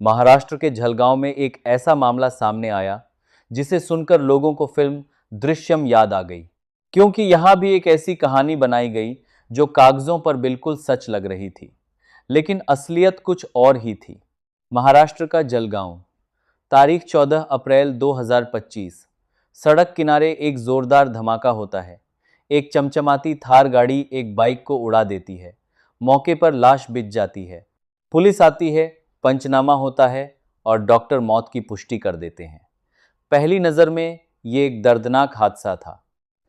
महाराष्ट्र के जलगांव में एक ऐसा मामला सामने आया जिसे सुनकर लोगों को फिल्म दृश्यम याद आ गई, क्योंकि यहां भी एक ऐसी कहानी बनाई गई जो कागजों पर बिल्कुल सच लग रही थी, लेकिन असलियत कुछ और ही थी। महाराष्ट्र का जलगांव, तारीख 14 अप्रैल 2025। सड़क किनारे एक जोरदार धमाका होता है। एक चमचमाती थार गाड़ी एक बाइक को उड़ा देती है। मौके पर लाश बिछ जाती है। पुलिस आती है, पंचनामा होता है और डॉक्टर मौत की पुष्टि कर देते हैं। पहली नज़र में ये एक दर्दनाक हादसा था,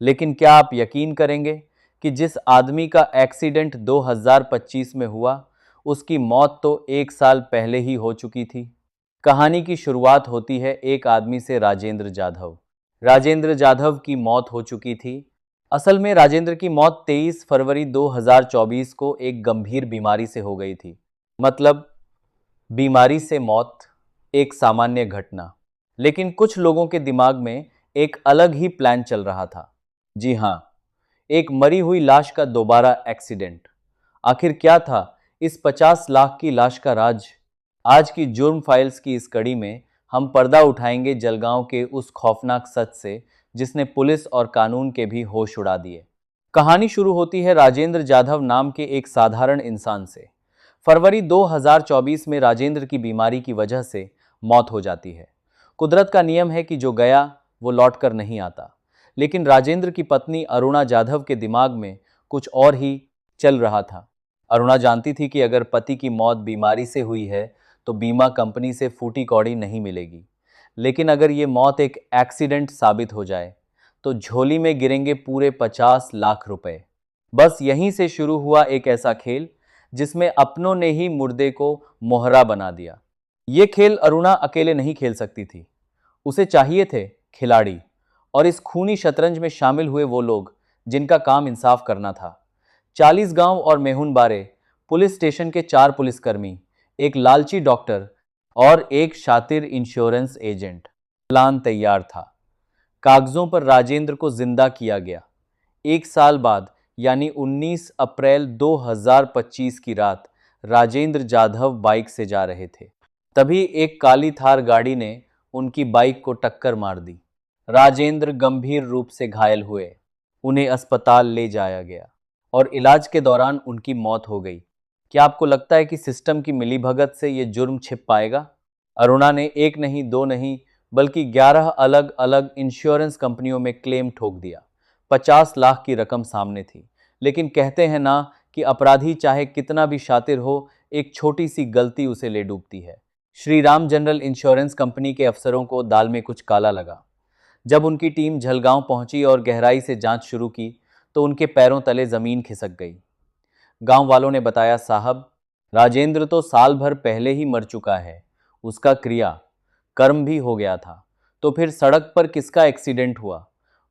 लेकिन क्या आप यकीन करेंगे कि जिस आदमी का एक्सीडेंट 2025 में हुआ, उसकी मौत तो 1 साल पहले ही हो चुकी थी। कहानी की शुरुआत होती है एक आदमी से, राजेंद्र जाधव। राजेंद्र जाधव की मौत हो चुकी थी। असल में राजेंद्र की मौत 23 फरवरी 2024 को एक गंभीर बीमारी से हो गई थी। मतलब बीमारी से मौत एक सामान्य घटना, लेकिन कुछ लोगों के दिमाग में एक अलग ही प्लान चल रहा था। जी हाँ, एक मरी हुई लाश का दोबारा एक्सीडेंट। आखिर क्या था इस 50 लाख की लाश का राज? आज की जुर्म फाइल्स की इस कड़ी में हम पर्दा उठाएंगे जलगांव के उस खौफनाक सच से जिसने पुलिस और कानून के भी होश उड़ा दिए। कहानी शुरू होती है राजेंद्र जाधव नाम के एक साधारण इंसान से। फरवरी 2024 में राजेंद्र की बीमारी की वजह से मौत हो जाती है। कुदरत का नियम है कि जो गया वो लौट कर नहीं आता, लेकिन राजेंद्र की पत्नी अरुणा जाधव के दिमाग में कुछ और ही चल रहा था। अरुणा जानती थी कि अगर पति की मौत बीमारी से हुई है तो बीमा कंपनी से फूटी कौड़ी नहीं मिलेगी, लेकिन अगर ये मौत एक एक्सीडेंट साबित हो जाए तो झोली में गिरेंगे पूरे 50 लाख रुपए। बस यहीं से शुरू हुआ एक ऐसा खेल जिसमें अपनों ने ही मुर्दे को मोहरा बना दिया। ये खेल अरुणा अकेले नहीं खेल सकती थी, उसे चाहिए थे खिलाड़ी, और इस खूनी शतरंज में शामिल हुए वो लोग जिनका काम इंसाफ करना था। 40 गांव और मेहुन बारे, पुलिस स्टेशन के 4 पुलिसकर्मी, एक लालची डॉक्टर और एक शातिर इंश्योरेंस एजेंट। प्लान तैयार था। कागजों पर राजेंद्र को जिंदा किया गया। 1 साल बाद यानी 19 अप्रैल 2025 की रात राजेंद्र जाधव बाइक से जा रहे थे। तभी एक काली थार गाड़ी ने उनकी बाइक को टक्कर मार दी। राजेंद्र गंभीर रूप से घायल हुए। उन्हें अस्पताल ले जाया गया और इलाज के दौरान उनकी मौत हो गई। क्या आपको लगता है कि सिस्टम की मिलीभगत से ये जुर्म छिप पाएगा? अरुणा ने एक नहीं, दो नहीं, बल्कि 11 अलग अलग इंश्योरेंस कंपनियों में क्लेम ठोक दिया। 50 लाख की रकम सामने थी, लेकिन कहते हैं ना कि अपराधी चाहे कितना भी शातिर हो, एक छोटी सी गलती उसे ले डूबती है। श्रीराम जनरल इंश्योरेंस कंपनी के अफसरों को दाल में कुछ काला लगा। जब उनकी टीम जलगांव पहुंची और गहराई से जांच शुरू की तो उनके पैरों तले जमीन खिसक गई। गांव वालों ने बताया, साहब, राजेंद्र तो साल भर पहले ही मर चुका है, उसका क्रिया कर्म भी हो गया था। तो फिर सड़क पर किसका एक्सीडेंट हुआ?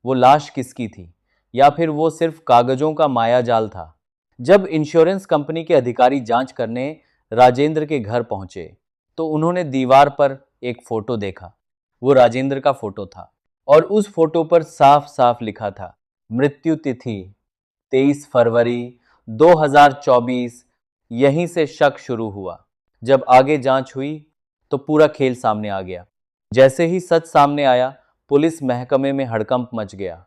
वो लाश किसकी थी? या फिर वो सिर्फ कागजों का मायाजाल था? जब इंश्योरेंस कंपनी के अधिकारी जांच करने राजेंद्र के घर पहुंचे तो उन्होंने दीवार पर एक फोटो देखा। वो राजेंद्र का फोटो था और उस फोटो पर साफ साफ लिखा था, मृत्यु तिथि 23 फरवरी 2024। यहीं से शक शुरू हुआ। जब आगे जांच हुई तो पूरा खेल सामने आ गया। जैसे ही सच सामने आया, पुलिस महकमे में हड़कंप मच गया।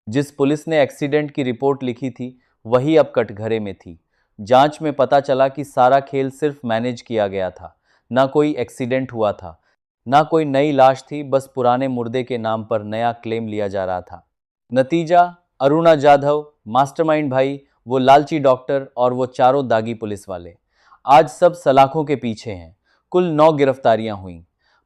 जिस पुलिस ने एक्सीडेंट की रिपोर्ट लिखी थी वही अब कटघरे में थी। जांच में पता चला कि सारा खेल सिर्फ मैनेज किया गया था। ना कोई एक्सीडेंट हुआ था, ना कोई नई लाश थी, बस पुराने मुर्दे के नाम पर नया क्लेम लिया जा रहा था। नतीजा, अरुणा जाधव, मास्टरमाइंड भाई, वो लालची डॉक्टर और वो चारों दागी पुलिस वाले आज सब सलाखों के पीछे हैं। कुल 9 गिरफ्तारियां हुईं।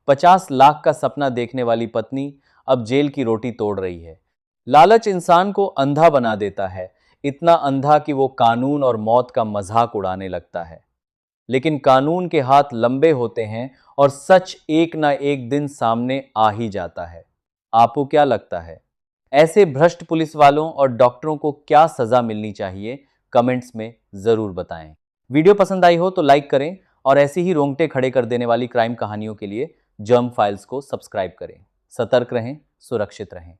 50 लाख का सपना देखने वाली पत्नी अब जेल की रोटी तोड़ रही है। लालच इंसान को अंधा बना देता है, इतना अंधा कि वो कानून और मौत का मजाक उड़ाने लगता है। लेकिन कानून के हाथ लंबे होते हैं और सच एक ना एक दिन सामने आ ही जाता है। आपको क्या लगता है, ऐसे भ्रष्ट पुलिस वालों और डॉक्टरों को क्या सजा मिलनी चाहिए? कमेंट्स में जरूर बताएं। वीडियो पसंद आई हो तो लाइक करें और ऐसी ही रोंगटे खड़े कर देने वाली क्राइम कहानियों के लिए जर्म फाइल्स को सब्सक्राइब करें। सतर्क रहें, सुरक्षित रहें।